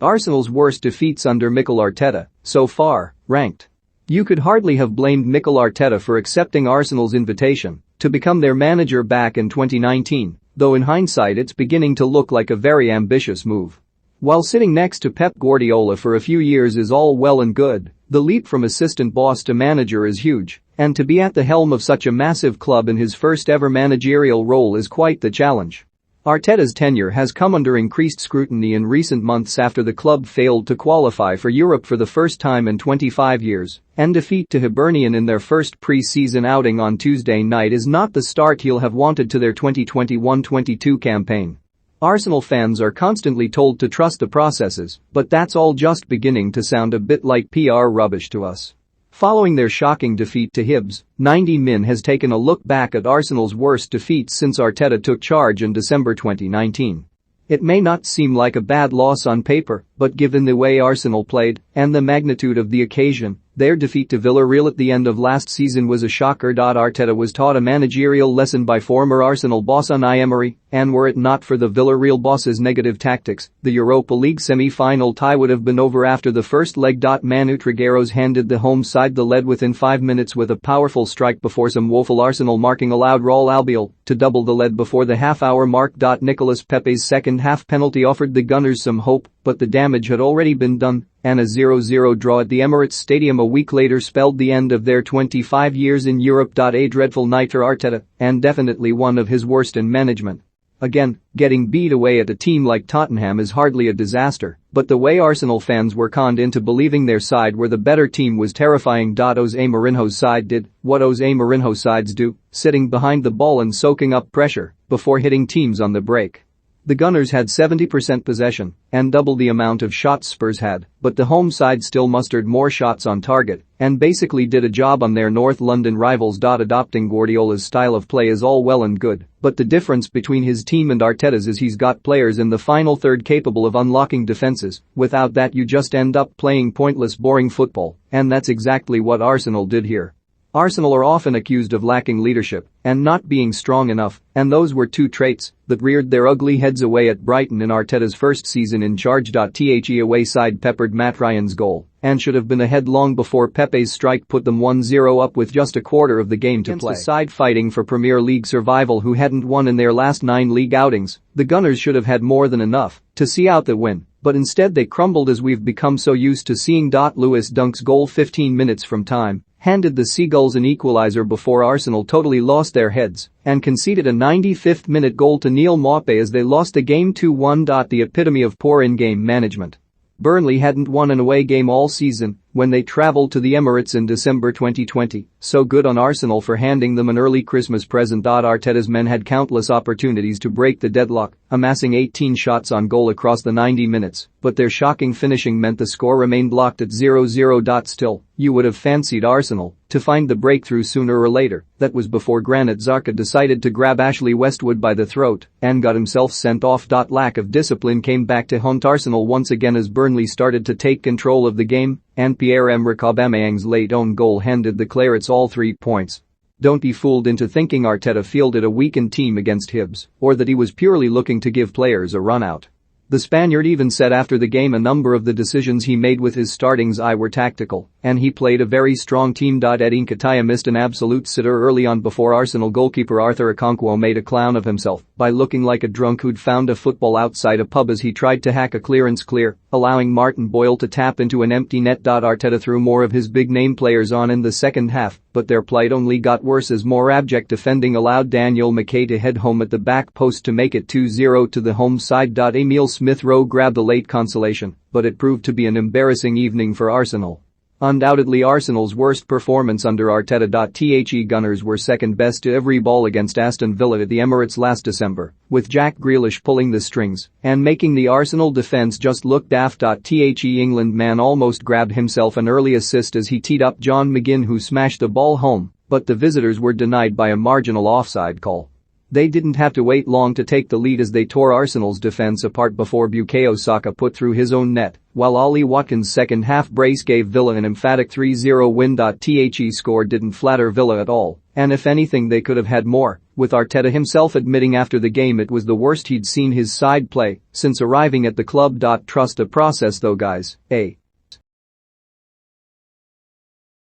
Arsenal's worst defeats under Mikel Arteta, so far, ranked. You could hardly have blamed Mikel Arteta for accepting Arsenal's invitation to become their manager back in 2019, though in hindsight it's beginning to look like a very ambitious move. While sitting next to Pep Guardiola for a few years is all well and good, the leap from assistant boss to manager is huge, and to be at the helm of such a massive club in his first ever managerial role is quite the challenge. Arteta's tenure has come under increased scrutiny in recent months after the club failed to qualify for Europe for the first time in 25 years, and defeat to Hibernian in their first pre-season outing on Tuesday night is not the start he'll have wanted to their 2021-22 campaign. Arsenal fans are constantly told to trust the processes, but that's all just beginning to sound a bit like PR rubbish to us. Following their shocking defeat to Hibs, 90 Min has taken a look back at Arsenal's worst defeats since Arteta took charge in December 2019. It may not seem like a bad loss on paper, but given the way Arsenal played and the magnitude of the occasion, their defeat to Villarreal at the end of last season was a shocker. Arteta was taught a managerial lesson by former Arsenal boss Unai Emery, and were it not for the Villarreal boss's negative tactics, the Europa League semi-final tie would have been over after the first leg. Manu Trigueros handed the home side the lead within 5 minutes with a powerful strike before some woeful Arsenal marking allowed Raul Albiol to double the lead before the half-hour mark. Nicolas Pepe's second-half penalty offered the Gunners some hope, but the damage had already been done, and a 0-0 draw at the Emirates Stadium a week later spelled the end of their 25 years in Europe. A dreadful night for Arteta, and definitely one of his worst in management. Again, getting beat away at a team like Tottenham is hardly a disaster, but the way Arsenal fans were conned into believing their side were the better team was terrifying. Jose Mourinho's side did what Jose Mourinho sides do, sitting behind the ball and soaking up pressure before hitting teams on the break. The Gunners had 70% possession and double the amount of shots Spurs had, but the home side still mustered more shots on target and basically did a job on their North London rivals. Adopting Guardiola's style of play is all well and good, but the difference between his team and Arteta's is he's got players in the final third capable of unlocking defenses. Without that you just end up playing pointless boring football, and that's exactly what Arsenal did here. Arsenal are often accused of lacking leadership and not being strong enough, and those were two traits that reared their ugly heads away at Brighton in Arteta's first season in charge. The away side peppered Matt Ryan's goal and should have been ahead long before Pepe's strike put them 1-0 up with just a quarter of the game to play. The side fighting for Premier League survival who hadn't won in their last 9 league outings, the Gunners should have had more than enough to see out the win, but instead they crumbled as we've become so used to seeing. Lewis Dunk's goal 15 minutes from time handed the Seagulls an equalizer before Arsenal totally lost their heads and conceded a 95th minute goal to Neil Maupay as they lost the game 2-1. The epitome of poor in-game management. Burnley hadn't won an away game all season when they travelled to the Emirates in December 2020, so good on Arsenal for handing them an early Christmas present. Arteta's men had countless opportunities to break the deadlock, amassing 18 shots on goal across the 90 minutes, but their shocking finishing meant the score remained locked at 0-0. Still, you would have fancied Arsenal to find the breakthrough sooner or later. That was before Granit Xhaka decided to grab Ashley Westwood by the throat and got himself sent off. Lack of discipline came back to haunt Arsenal once again as Burnley started to take control of the game, and Pierre-Emerick Aubameyang's late own goal handed the Clarets all 3 points. Don't be fooled into thinking Arteta fielded a weakened team against Hibs, or that he was purely looking to give players a run out. The Spaniard even said after the game a number of the decisions he made with his startings were tactical, and he played a very strong team. Edin Nketiah missed an absolute sitter early on before Arsenal goalkeeper Arthur Okonkwo made a clown of himself by looking like a drunk who'd found a football outside a pub as he tried to hack a clearance clear, allowing Martin Boyle to tap into an empty net. Arteta threw more of his big-name players on in the second half, but their plight only got worse as more abject defending allowed Daniel McKay to head home at the back post to make it 2-0 to the home side. Emile Smith-Rowe grabbed the late consolation, but it proved to be an embarrassing evening for Arsenal. Undoubtedly Arsenal's worst performance under Arteta. The Gunners were second best to every ball against Aston Villa at the Emirates last December, with Jack Grealish pulling the strings and making the Arsenal defence just look daft. The England man almost grabbed himself an early assist as he teed up John McGinn who smashed the ball home, but the visitors were denied by a marginal offside call. They didn't have to wait long to take the lead as they tore Arsenal's defense apart before Bukayo Saka put through his own net, while Ollie Watkins' second-half brace gave Villa an emphatic 3-0 win. The score didn't flatter Villa at all, and if anything they could have had more, with Arteta himself admitting after the game it was the worst he'd seen his side play since arriving at the club. Trust the process though guys, eh?